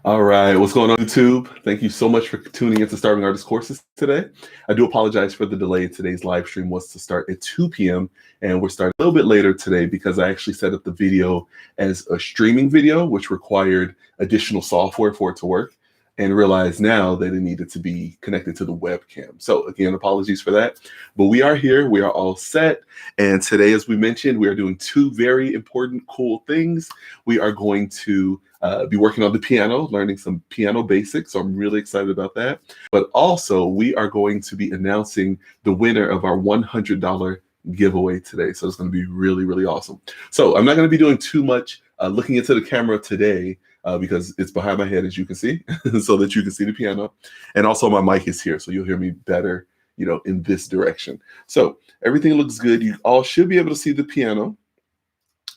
All right, what's going on, YouTube? Thank you so much for tuning into Starving Artist Courses today. I do apologize for the delay. Today's live stream was to start at 2 p.m. and we're starting a little bit later today because I actually set up the video as a streaming video, which required additional software for it to work, and realized now that it needed to be connected to the webcam. So again, apologies for that. But we are here, we are all set. And today, as we mentioned, we are doing two very important, cool things. We are going to be working on the piano, learning some piano basics. So I'm really excited about that. But also, we are going to be announcing the winner of our $100 giveaway today. So it's going to be really, really awesome. So I'm not going to be doing too much looking into the camera today because it's behind my head, as you can see, so that you can see the piano. And also my mic is here, so you'll hear me better, in this direction. So everything looks good. You all should be able to see the piano.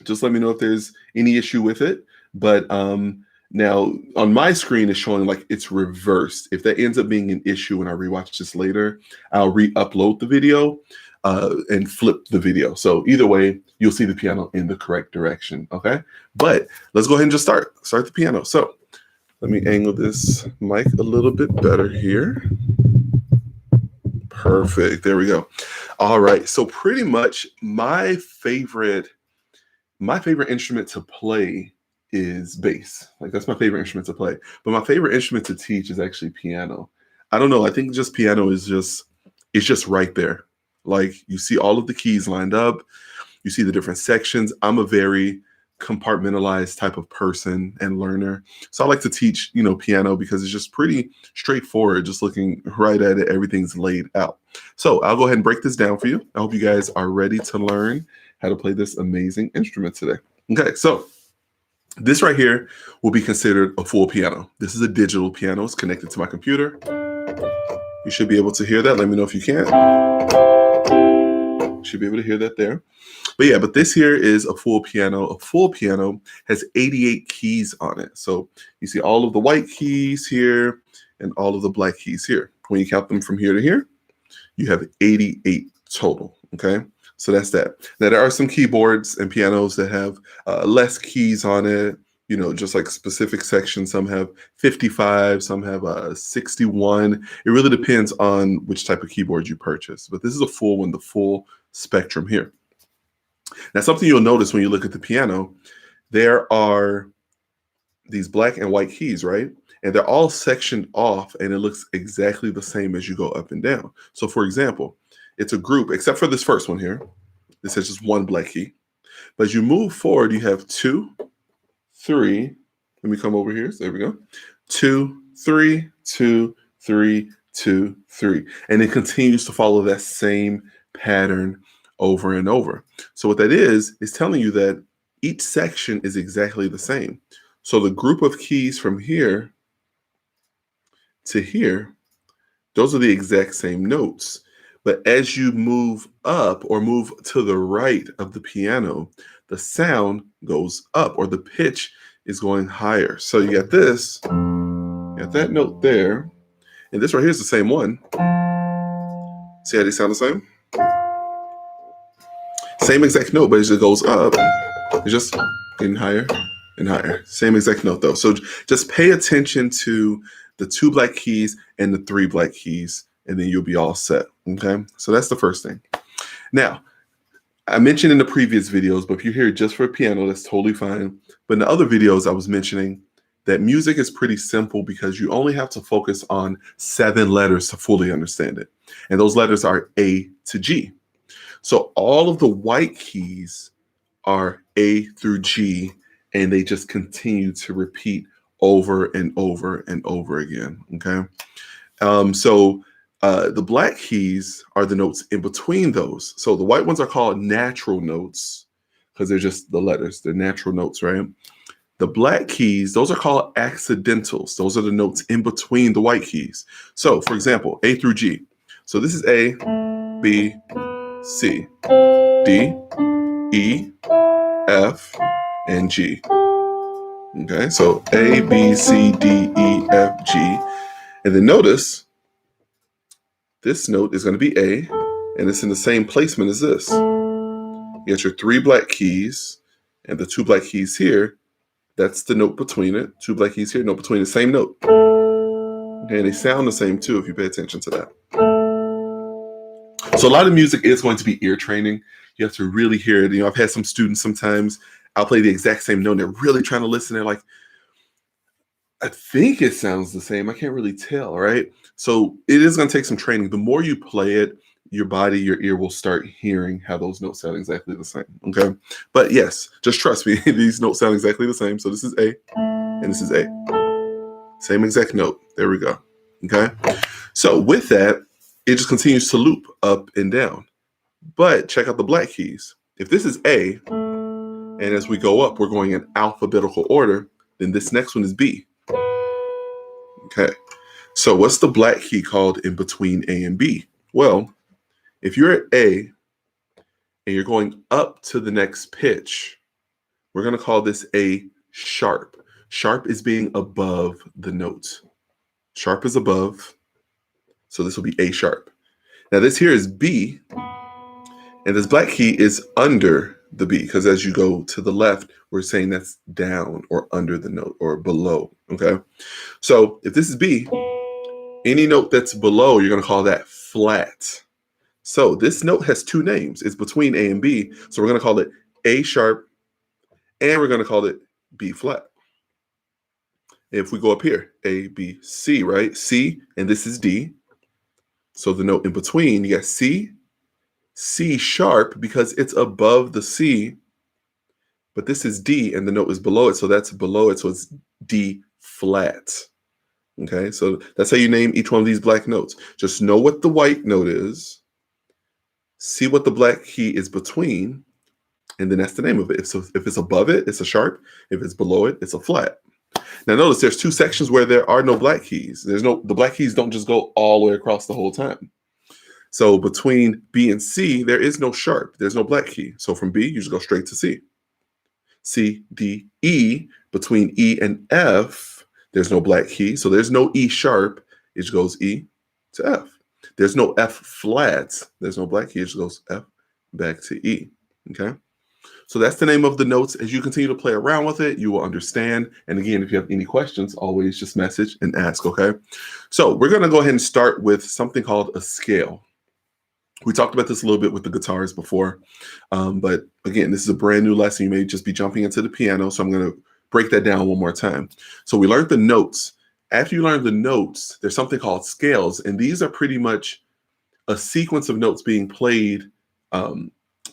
Just let me know if there's any issue with it. But now on my screen it's showing like it's reversed. If that ends up being an issue when I rewatch this later, I'll re-upload the video and flip the video. So either way, you'll see the piano in the correct direction, okay? But let's go ahead and just start the piano. So let me angle this mic a little bit better here. Perfect, there we go. All right, so pretty much my favorite instrument to play is bass. Like that's my favorite instrument to play. But my favorite instrument to teach is actually piano. I don't know, I think just piano is just right there. Like you see all of the keys lined up, you see the different sections. I'm a very compartmentalized type of person and learner. So I like to teach, piano because it's just pretty straightforward, just looking right at it, everything's laid out. So I'll go ahead and break this down for you. I hope you guys are ready to learn how to play this amazing instrument today. Okay, so this right here will be considered a full piano. This is a digital piano. It's connected to my computer. You should be able to hear that. Let me know if you can. Should be able to hear that there. But this here is a full piano. A full piano has 88 keys on it. So you see all of the white keys here and all of the black keys here. When you count them from here to here, you have 88 total, okay? So that's that. Now, there are some keyboards and pianos that have less keys on it, just like specific sections. Some have 55, some have 61. It really depends on which type of keyboard you purchase. But this is a full one, the full spectrum here. Now, something you'll notice when you look at the piano, there are these black and white keys, right? And they're all sectioned off, and it looks exactly the same as you go up and down. So, for example, it's a group, except for this first one here. This has just one black key. But as you move forward, you have 2, 3. Let me come over here. So there we go. 2, 3, 2, 3, 2, 3. And it continues to follow that same pattern over and over. So what that is telling you that each section is exactly the same. So the group of keys from here to here, those are the exact same notes. But as you move up or move to the right of the piano, the sound goes up, or the pitch is going higher. So you got this, you got that note there, and this right here is the same one. See how they sound the same? Same exact note, but as it goes up, it's just getting higher and higher. Same exact note though. So just pay attention to the 2 black keys and the 3 black keys, and then you'll be all set, okay? So that's the first thing. Now, I mentioned in the previous videos, but if you're here just for piano, that's totally fine. But in the other videos, I was mentioning that music is pretty simple because you only have to focus on 7 letters to fully understand it. And those letters are A to G. So all of the white keys are A through G, and they just continue to repeat over and over and over again, okay? The black keys are the notes in between those. So the white ones are called natural notes because they're just the letters. They're natural notes, right? The black keys, those are called accidentals. Those are the notes in between the white keys. So, for example, A through G. So this is A, B, C, D, E, F, and G. Okay, so A, B, C, D, E, F, G. And then notice this note is going to be A, and it's in the same placement as this. You get your 3 black keys and the 2 black keys here. That's the note between it. Two black keys here, note between the same note. Okay, and they sound the same too if you pay attention to that. So a lot of music is going to be ear training. You have to really hear it. I've had some students sometimes, I'll play the exact same note and they're really trying to listen. They're like, I think it sounds the same. I can't really tell, right? So it is going to take some training. The more you play it, your body, your ear will start hearing how those notes sound exactly the same, okay? But yes, just trust me, these notes sound exactly the same. So this is A, and this is A. Same exact note. There we go, okay? So with that, it just continues to loop up and down. But check out the black keys. If this is A, and as we go up, we're going in alphabetical order, then this next one is B. Okay, so what's the black key called in between A and B? Well, if you're at A and you're going up to the next pitch, we're going to call this A sharp. Sharp is being above the note. Sharp is above, so this will be A sharp. Now this here is B, and this black key is under the B, because as you go to the left, we're saying that's down or under the note or below, okay? So if this is B, any note that's below, you're going to call that flat. So this note has two names. It's between A and B, so we're going to call it A sharp, and we're going to call it B flat. If we go up here, A, B, C, right? C, and this is D. So the note in between, you got C, C sharp, because it's above the C, but this is D, and the note is below it, so that's below it, so it's D flat. Okay, so that's how you name each one of these black notes. Just know what the white note is, see what the black key is between, and then that's the name of it. So if it's above it, it's a sharp. If it's below it, it's a flat. Now notice there's two sections where there are no black keys. The black keys don't just go all the way across the whole time. So between B and C, there is no sharp. There's no black key. So from B, you just go straight to C. C, D, E. Between E and F, there's no black key. So there's no E sharp. It just goes E to F. There's no F flat. There's no black key. It just goes F back to E. Okay? So that's the name of the notes. As you continue to play around with it, you will understand. And again, if you have any questions, always just message and ask, okay? So we're going to go ahead and start with something called a scale. We talked about this a little bit with the guitars before, but again, this is a brand new lesson. You may just be jumping into the piano, so I'm going to break that down one more time. So we learned the notes. After you learn the notes, there's something called scales, and these are pretty much a sequence of notes being played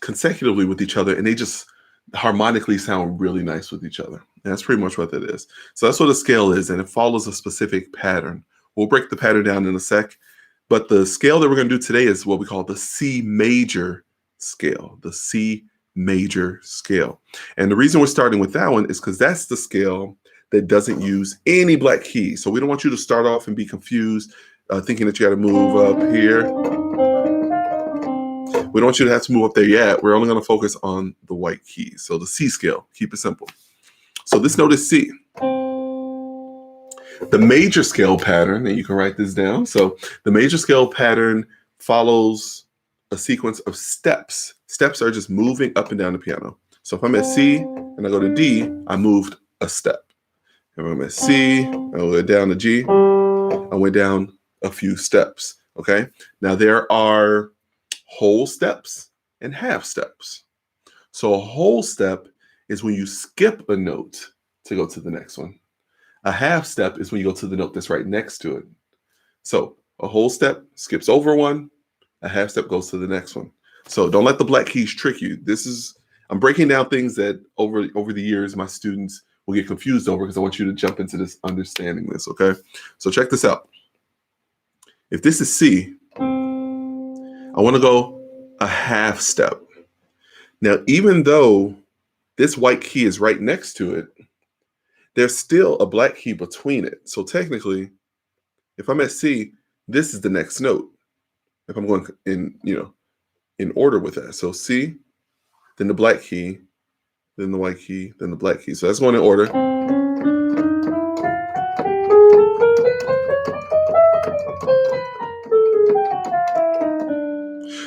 consecutively with each other, and they just harmonically sound really nice with each other. And that's pretty much what that is. So that's what a scale is, and it follows a specific pattern. We'll break the pattern down in a sec, but the scale that we're going to do today is what we call the C major scale, the C major scale. And the reason we're starting with that one is because that's the scale that doesn't use any black keys. So we don't want you to start off and be confused, thinking that you got to move up here. We don't want you to have to move up there yet. We're only going to focus on the white keys. So the C scale, keep it simple. So this note is C. The major scale pattern, and you can write this down. So the major scale pattern follows a sequence of steps. Steps are just moving up and down the piano. So if I'm at C and I go to D, I moved a step. If I'm at C, I go down to G, I went down a few steps, okay? Now there are whole steps and half steps. So a whole step is when you skip a note to go to the next one. A half step is when you go to the note that's right next to it. So a whole step skips over one, a half step goes to the next one. So don't let the black keys trick you. I'm breaking down things that over the years my students will get confused over, because I want you to jump into this understanding this, okay? So check this out. If this is C, I want to go a half step. Now, even though this white key is right next to it, there's still a black key between it. So technically, if I'm at C, this is the next note. If I'm going in order with that. So C, then the black key, then the white key, then the black key. So that's going in order.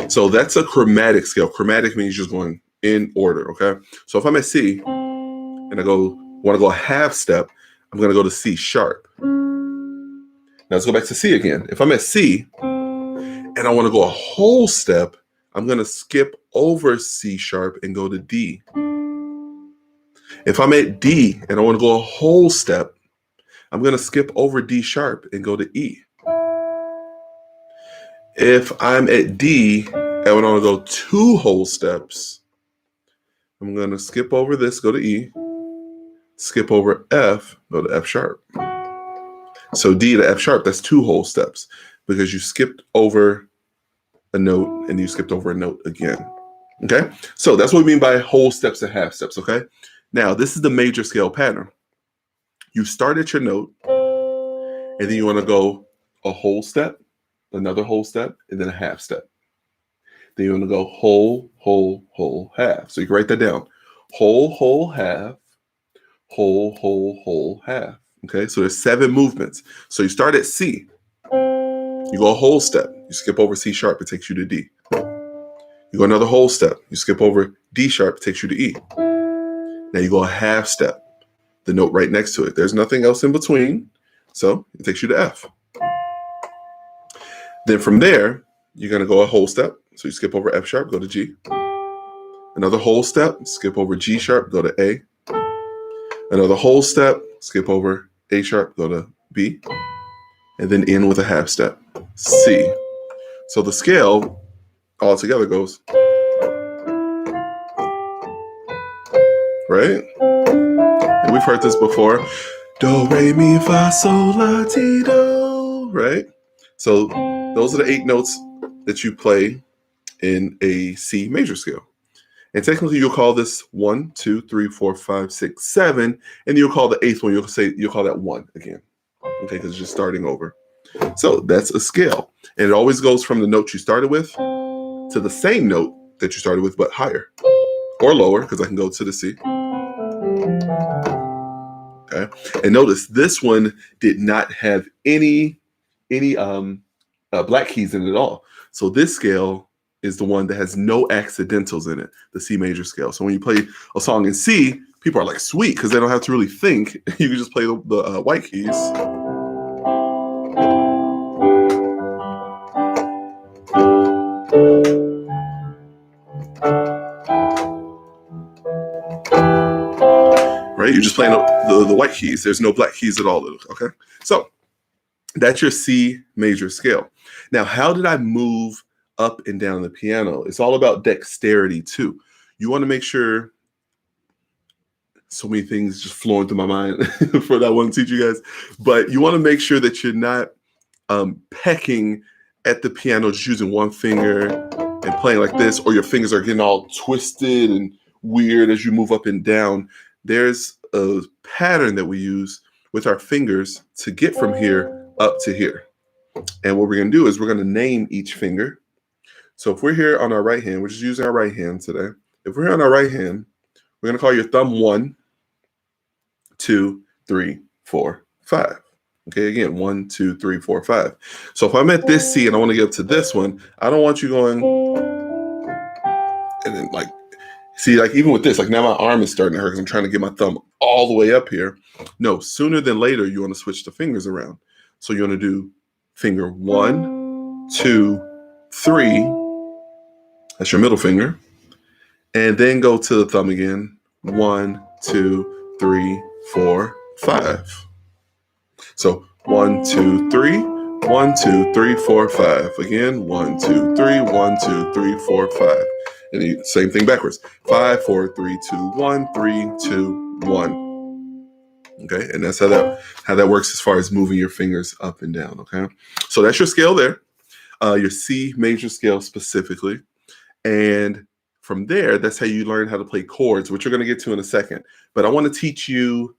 So that's a chromatic scale. Chromatic means just going in order, okay? So if I'm at C and I go want to go a half step, I'm going to go to C sharp. Now let's go back to C again. If I'm at C and I want to go a whole step, I'm going to skip over C sharp and go to D. If I'm at D and I want to go a whole step, I'm going to skip over D sharp and go to E. If I'm at D and I want to go 2 whole steps, I'm going to skip over this, go to E, skip over F, go to F sharp. So D to F sharp, that's 2 whole steps because you skipped over a note and you skipped over a note again. Okay, so that's what we mean by whole steps and half steps. Okay, now this is the major scale pattern. You start at your note and then you want to go a whole step, another whole step, and then a half step. Then you want to go whole, whole, whole, half. So you can write that down. Whole, whole, half, whole, whole, whole, half. Okay, so there's 7 movements. So you start at C. You go a whole step. You skip over C sharp. It takes you to D. You go another whole step. You skip over D sharp. It takes you to E. Now you go a half step. The note right next to it. There's nothing else in between. So it takes you to F. Then from there, you're going to go a whole step. So you skip over F sharp, go to G. Another whole step, skip over G sharp, go to A. Another whole step, skip over A sharp, go to B. And then end with a half step, C. So the scale all together goes, right? And we've heard this before. Do, re, mi, fa, sol, la, ti, do, right? So those are the 8 notes that you play in a C major scale. And technically you'll call this 1, 2, 3, 4, 5, 6, 7, and you'll call the 8th one, you'll call that 1 again. Okay, because it's just starting over. So that's a scale. And it always goes from the note you started with to the same note that you started with, but higher. Or lower, because I can go to the C. Okay. And notice this one did not have any black keys in it at all. So this scale is the one that has no accidentals in it, the C major scale. So when you play a song in C, people are like, sweet, because they don't have to really think. You can just play the white keys. Right? You're just playing the white keys. There's no black keys at all. Okay? So that's your C major scale. Now, how did I move up and down the piano? It's all about dexterity too. You want to make sure, so many things just flowing through my mind for that I want to teach you guys, but you want to make sure that you're not pecking at the piano, just using one finger and playing like this, or your fingers are getting all twisted and weird as you move up and down. There's a pattern that we use with our fingers to get from here up to here. And what we're going to do is we're going to name each finger. So if we're here on our right hand, we're just using our right hand today. If we're here on our right hand, we're going to call your thumb 1, 2, 3, 4, 5. Okay, again, 1, 2, 3, 4, 5. So if I'm at this C and I want to get up to this one, I don't want you going and then like, see, like even with this, like now my arm is starting to hurt because I'm trying to get my thumb all the way up here. No, sooner than later, you want to switch the fingers around. So you want to do finger 1, 2, 3. That's your middle finger. And then go to the thumb again. 1, 2, 3, 4, 5. So 1, 2, 3, 1, 2, 3, 4, 5. Again, 1, 2, 3, 1, 2, 3, 4, 5. And the same thing backwards. 5, 4, 3, 2, 1, 3, 2, 1. Okay, and that's how that works as far as moving your fingers up and down. Okay, so that's your scale there, your C major scale specifically, and from there, that's how you learn how to play chords, which we're going to get to in a second. But I want to teach you.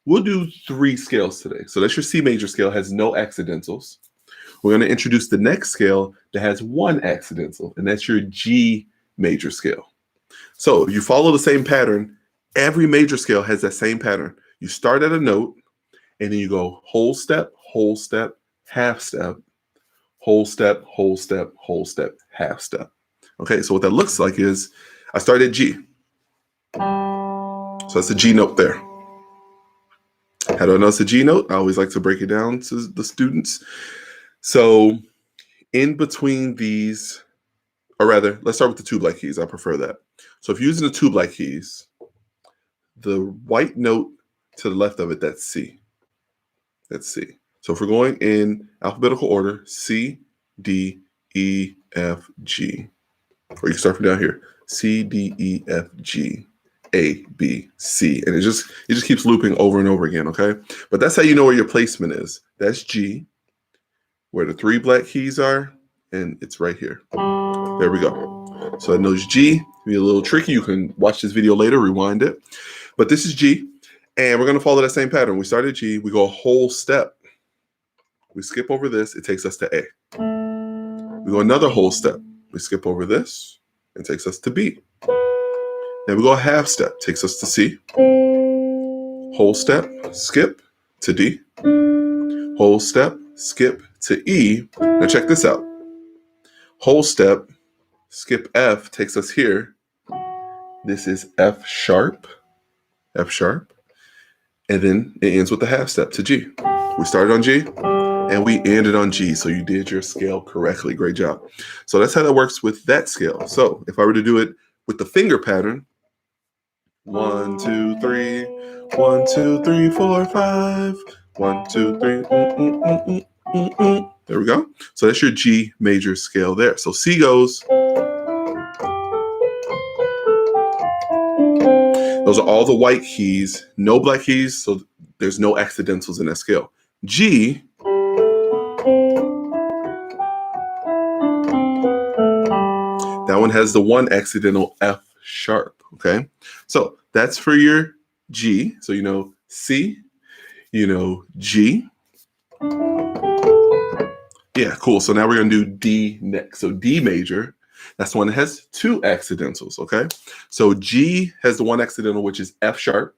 We'll do 3 scales today. So that's your C major scale, has no accidentals. We're going to introduce the next scale that has 1 accidental, and that's your G major scale. So you follow the same pattern. Every major scale has that same pattern. You start at a note, and then you go whole step, half step, whole step, whole step, whole step, half step. Okay, so what that looks like is I start at G. So So that's a G note there. How do I know it's a G note? I always like to break it down to the students. So in between these, or rather, let's start with the two black keys. I prefer that. So if you're using the two black keys, the white note to the left of it, that's C. That's C. So if we're going in alphabetical order, C, D, E, F, G. Or you can start from down here. C, D, E, F, G, A, B, C. And it just keeps looping over and over again, okay? But that's how you know where your placement is. That's G, where the three black keys are, and it's right here. There we go. So I know it's G. Be a little tricky. You can watch this video later, rewind it. But this is G, and we're going to follow that same pattern. We start at G. We go a whole step. We skip over this. It takes us to A. We go another whole step. We skip over this. It takes us to B. Then we go a half step. Takes us to C. Whole step. Skip to D. Whole step. Skip to E. Now check this out. Whole step. Skip F takes us here. This is F sharp. F sharp. And then it ends with the half step to G. We started on G. And we ended on G, so you did your scale correctly. Great job. So that's how that works with that scale. So if I were to do it with the finger pattern, 1, 2, 3, 1, 2, 3, 4, 5, 1, 2, 3. There we go. So that's your G major scale there. So C goes. Those are all the white keys, no black keys, so there's no accidentals in that scale. G. That one has the one accidental F sharp, okay? So that's for your G. So you know C, you know G. Yeah, cool. So now we're going to do D next. So D major, that's the one that has two accidentals, okay? So G has the one accidental, which is F sharp.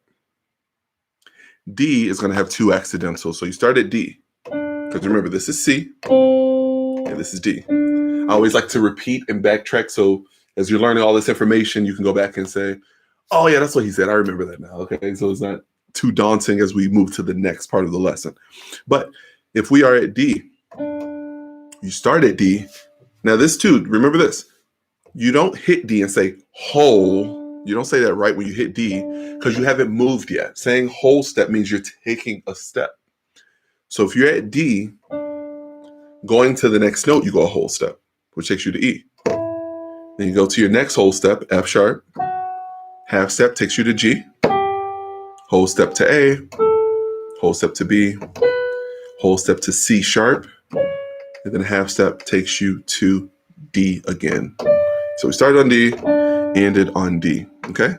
D is going to have two accidentals. So you start at D, because remember, this is C, and this is D. I always like to repeat and backtrack, so as you're learning all this information, you can go back and say, oh yeah, that's what he said. I remember that now, okay? So it's not too daunting as we move to the next part of the lesson. But if we are at D, you start at D. Now this too, remember this. You don't hit D and say whole. You don't say that right when you hit D because you haven't moved yet. Saying whole step means you're taking a step. So if you're at D, going to the next note, you go a whole step, which takes you to E. Then you go to your next whole step, F sharp. Half step takes you to G. Whole step to A. Whole step to B. Whole step to C sharp. And then half step takes you to D again. So we started on D, ended on D. Okay?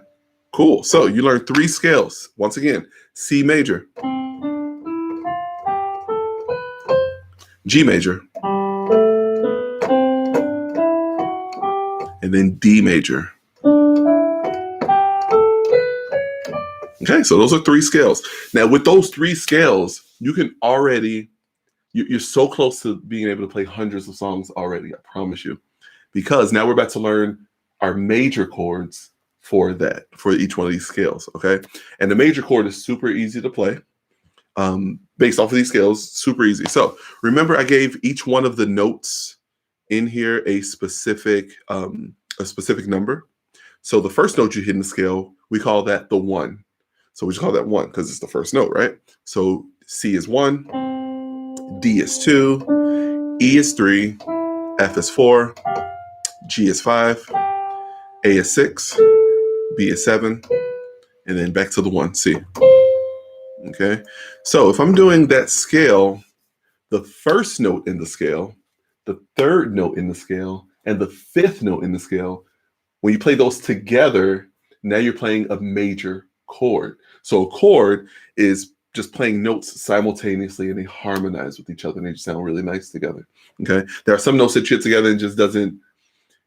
Cool. So you learned three scales. Once again, C major, G major, and then D major. Okay, so those are three scales. Now, with those three scales, you can already, you're so close to being able to play hundreds of songs already, I promise you. Because now we're about to learn our major chords for that, for each one of these scales, okay? And the major chord is super easy to play. Based off of these scales, super easy. So remember I gave each one of the notes in here a specific number. So the first note you hit in the scale, we call that the 1. So we just call that 1 because it's the first note, right? So C is 1, D is 2, E is 3, F is 4, G is 5, A is 6, B is 7, and then back to the 1, C. Okay, so if I'm doing that scale, the first note in the scale, the third note in the scale, and the fifth note in the scale, when you play those together, now you're playing a major chord. So a chord is just playing notes simultaneously and they harmonize with each other and they just sound really nice together. Okay, there are some notes that hit together and it just doesn't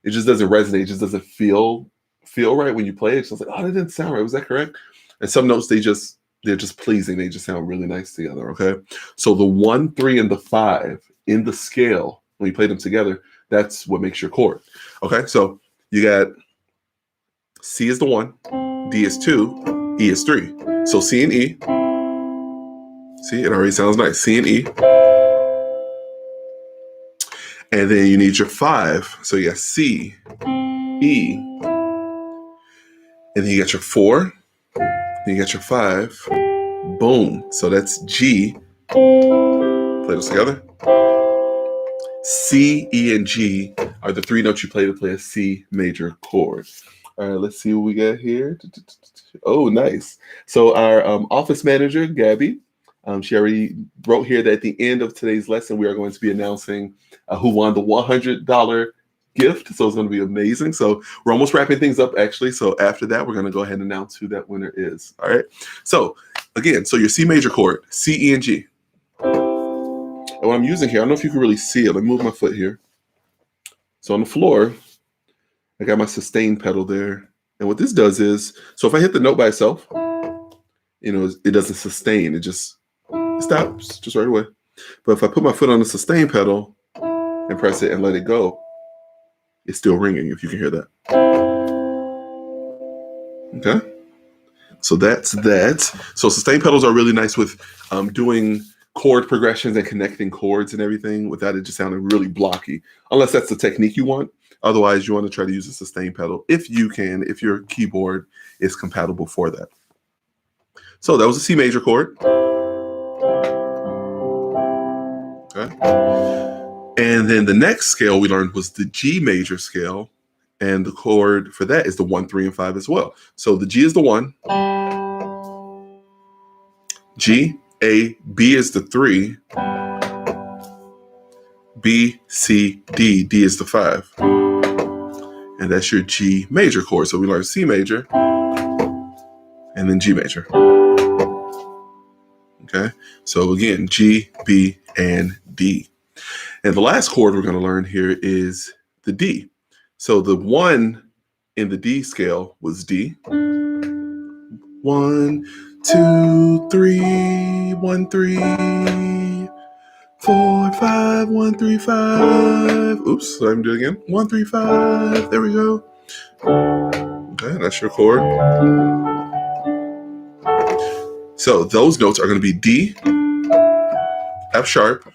resonate, it just doesn't feel right when you play it. It's just like, oh, that didn't sound right. Was that correct? And some notes they're just pleasing. They just sound really nice together. Okay, so the 1, 3, and the 5 in the scale, when you play them together, that's what makes your chord. Okay, so you got C is the 1, D is 2, E is 3. So C and E. See, it already sounds nice. C and E. And then you need your 5. So you got C, E, and then you got your 4, then you got your 5. Boom. So that's G. Play those together. C, E, and G are the 3 notes you play to play a C major chord. All right, let's see what we got here. Oh, nice. So our office manager, Gabby, she already wrote here that at the end of today's lesson, we are going to be announcing who won the $100 gift. So it's going to be amazing. So we're almost wrapping things up, actually. So after that, we're going to go ahead and announce who that winner is. All right. So again, so your C major chord, C, E, and G. And what I'm using here, I don't know if you can really see it. Let me move my foot here. So on the floor, I got my sustain pedal there. And what this does is, so if I hit the note by itself, you know, it doesn't sustain. It stops just right away. But if I put my foot on the sustain pedal and press it and let it go, it's still ringing, if you can hear that. Okay. So that's that. So sustain pedals are really nice with doing chord progressions and connecting chords and everything without it just sounding really blocky, unless that's the technique you want. Otherwise, you want to try to use a sustain pedal if you can, if your keyboard is compatible for that. So that was a C major chord. Okay. And then the next scale we learned was the G major scale. And the chord for that is the 1, 3, and 5 as well. So the G is the 1. G, A, B is the 3. B, C, D. D is the 5. And that's your G major chord. So we learned C major and then G major. Okay. So again, G, B, and D. And the last chord we're going to learn here is the D. So the 1 in the D scale was D. 1, 2, 3, 1, 3, 4, 5, 1, 3, 5. Oops, let me do it again. 1, 3, 5. There we go. Okay, that's your chord. So those notes are going to be D, F sharp,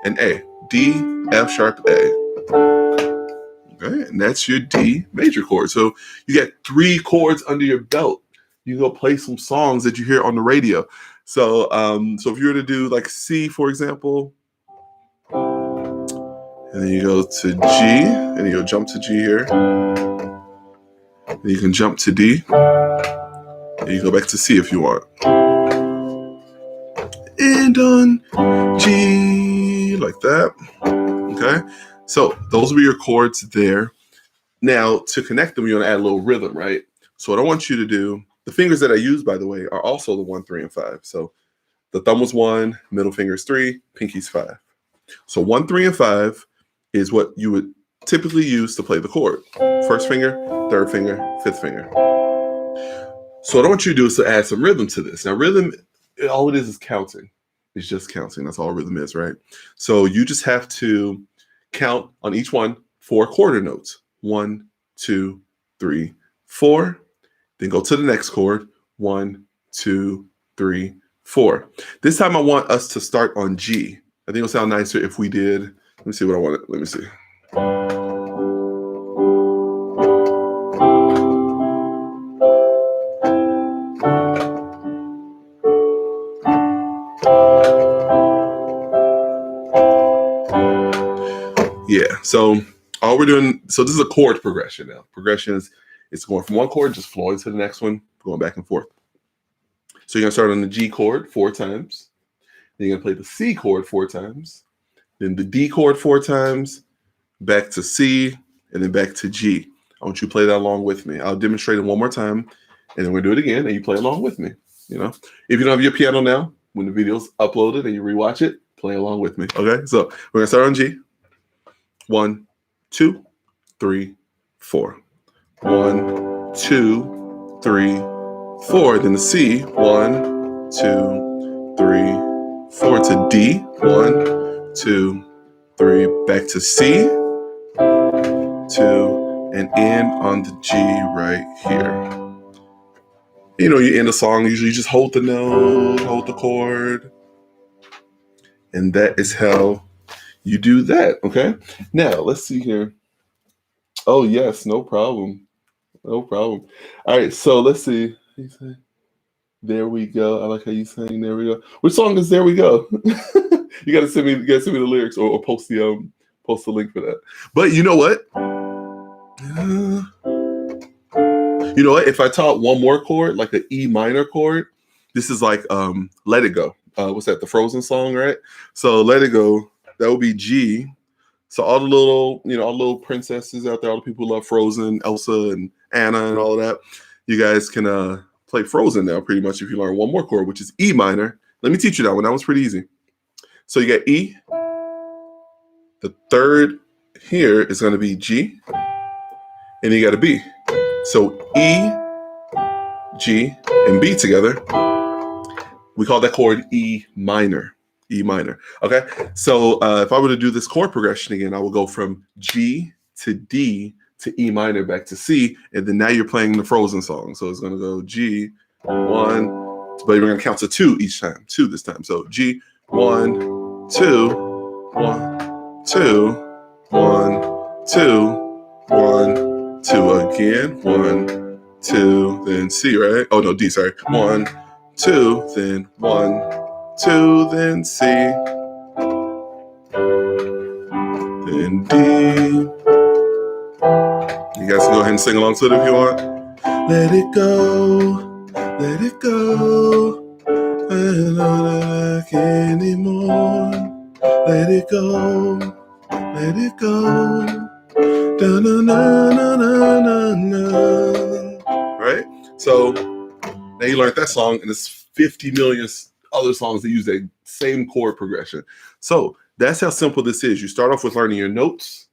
and A. D, F sharp, A. Okay, and that's your D major chord. So you got 3 chords under your belt. You can go play some songs that you hear on the radio. So, so if you were to do like C, for example, and then you go to G, and you'll jump to G here. And you can jump to D, and you go back to C if you want. And on G, like that. Okay, so those will be your chords there. Now, to connect them, you want to add a little rhythm, right? So what I want you to do, the fingers that I use, by the way, are also the 1, 3, and 5. So the thumb was 1, middle finger is 3, pinky's 5. So 1, 3, and 5 is what you would typically use to play the chord. First finger, third finger, fifth finger. So what I want you to do is to add some rhythm to this. Now, rhythm, all it is counting. It's just counting. That's all rhythm is, right? So you just have to count on each one 4 quarter notes. 1, 2, 3, 4. Then go to the next chord. 1, 2, 3, 4. This time I want us to start on G. I think it'll sound nicer if we did. Let me see what I want. Let me see. Yeah, so all we're doing, so this is a chord progression now. Progression is, it's going from one chord, just flowing to the next one, going back and forth. So you're gonna start on the G chord 4 times. Then you're gonna play the C chord 4 times. Then the D chord 4 times, back to C, and then back to G. I want you to play that along with me. I'll demonstrate it one more time, and then we'll do it again, and you play along with me. You know, if you don't have your piano now, when the video's uploaded and you rewatch it, play along with me. Okay, so we're gonna start on G. 1, 2, 3, 4. 1, 2, 3, 4. Then the C. 1, 2, 3, 4 to D. 1, 2, 3. Back to C. 2, and end on the G right here. You end a song, usually you just hold the note, hold the chord. And that is how you do that, okay? Now, let's see here. Oh, yes, no problem. No problem. All right, so let's see. There we go. I like how you sang "There We Go." Which song is "There We Go"? You gotta send me the lyrics or post the link for that. But you know what? You know what? If I taught one more chord, like an E minor chord, this is like "Let It Go." What's that? The Frozen song, right? So "Let It Go." That would be G. So all the little, all the little princesses out there, all the people who love Frozen, Elsa and Anna and all of that, you guys can play Frozen now pretty much if you learn one more chord, which is E minor. Let me teach you that one. That one's pretty easy. So you got E. The third here is going to be G. And you got a B. So E, G, and B together. We call that chord E minor. E minor. Okay. So if I were to do this chord progression again, I will go from G to D to E minor back to C. And then now you're playing the Frozen song. So it's going to go G, 1, but we're going to count to 2 each time. 2 this time. So G, 1, 2, 1, 2, 1, 2, 1, 2 again. 1, 2, then C, right? Oh no, D, sorry. 1, 2, then 1, 2, then C, then D. You guys can go ahead and sing along to it if you want. Let it go, let it go. I don't like anymore. Let it go, let it go. Da na na na na na na. Right? So now you learned that song, and there's 50 million other songs that use that same chord progression. So that's how simple this is. You start off with learning your notes,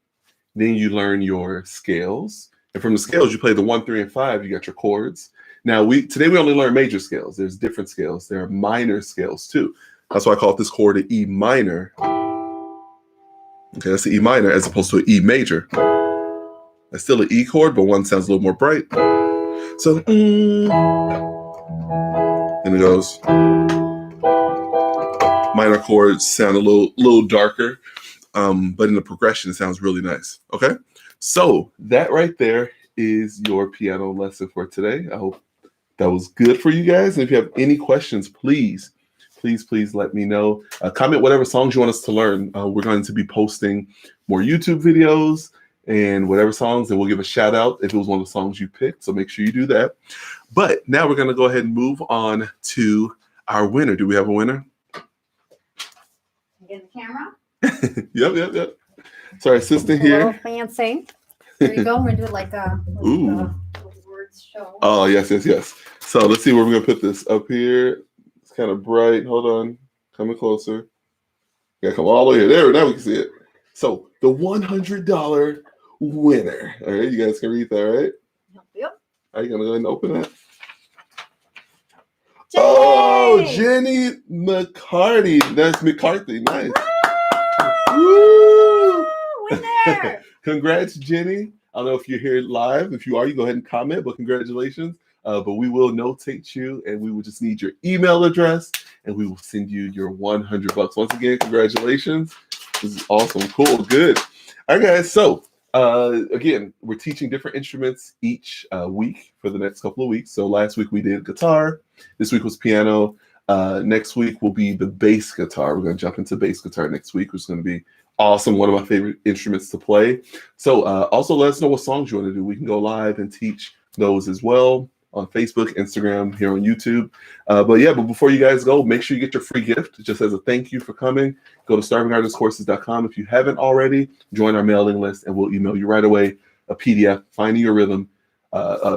then you learn your scales. And from the scales, you play the 1, 3, and 5, you got your chords. Now, today we only learn major scales. There's different scales. There are minor scales too. That's why I call this chord an E minor. Okay, that's the E minor as opposed to an E major. That's still an E chord, but one sounds a little more bright. So, and it goes. Minor chords sound a little darker, but in the progression, it sounds really nice. Okay, so that right there is your piano lesson for today. I hope that was good for you guys. And if you have any questions, please let me know. Comment whatever songs you want us to learn. We're going to be posting more YouTube videos and whatever songs, and we'll give a shout out if it was one of the songs you picked. So make sure you do that. But now we're going to go ahead and move on to our winner. Do we have a winner? Get the camera. Yep. So our assistant here. A little fancy. There you go. We're going to do like a words show. Oh, yes. So let's see where we're going to put this. Up here. It's kind of bright. Hold on. Coming closer. Yeah, come all the way here. There, now we can see it. So the $100 winner. All right, you guys can read that, right? Yep. Are you going to go ahead and open that? Jenny! Oh, Jenny McCarthy. That's McCarthy. Nice. Woo! Winner! Congrats, Jenny. I don't know if you're here live. If you are, you go ahead and comment, but congratulations. But we will notate you, and we will just need your email address, and we will send you your $100. Once again, congratulations. This is awesome. Cool. Good. All right, guys. So again, we're teaching different instruments each week for the next couple of weeks. So last week we did guitar. This week was piano. Next week will be the bass guitar. We're going to jump into bass guitar next week, which is going to be awesome. One of my favorite instruments to play. So also let us know what songs you want to do. We can go live and teach those as well on Facebook, Instagram, here on YouTube. But before you guys go, make sure you get your free gift. Just as a thank you for coming, go to starvingartistcourses.com. If you haven't already, join our mailing list, and we'll email you right away a PDF, Finding Your Rhythm,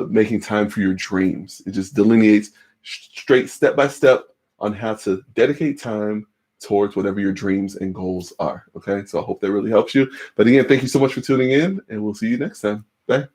Making Time for Your Dreams. It just delineates straight step-by-step on how to dedicate time towards whatever your dreams and goals are. Okay, so I hope that really helps you. But again, thank you so much for tuning in, and we'll see you next time. Bye.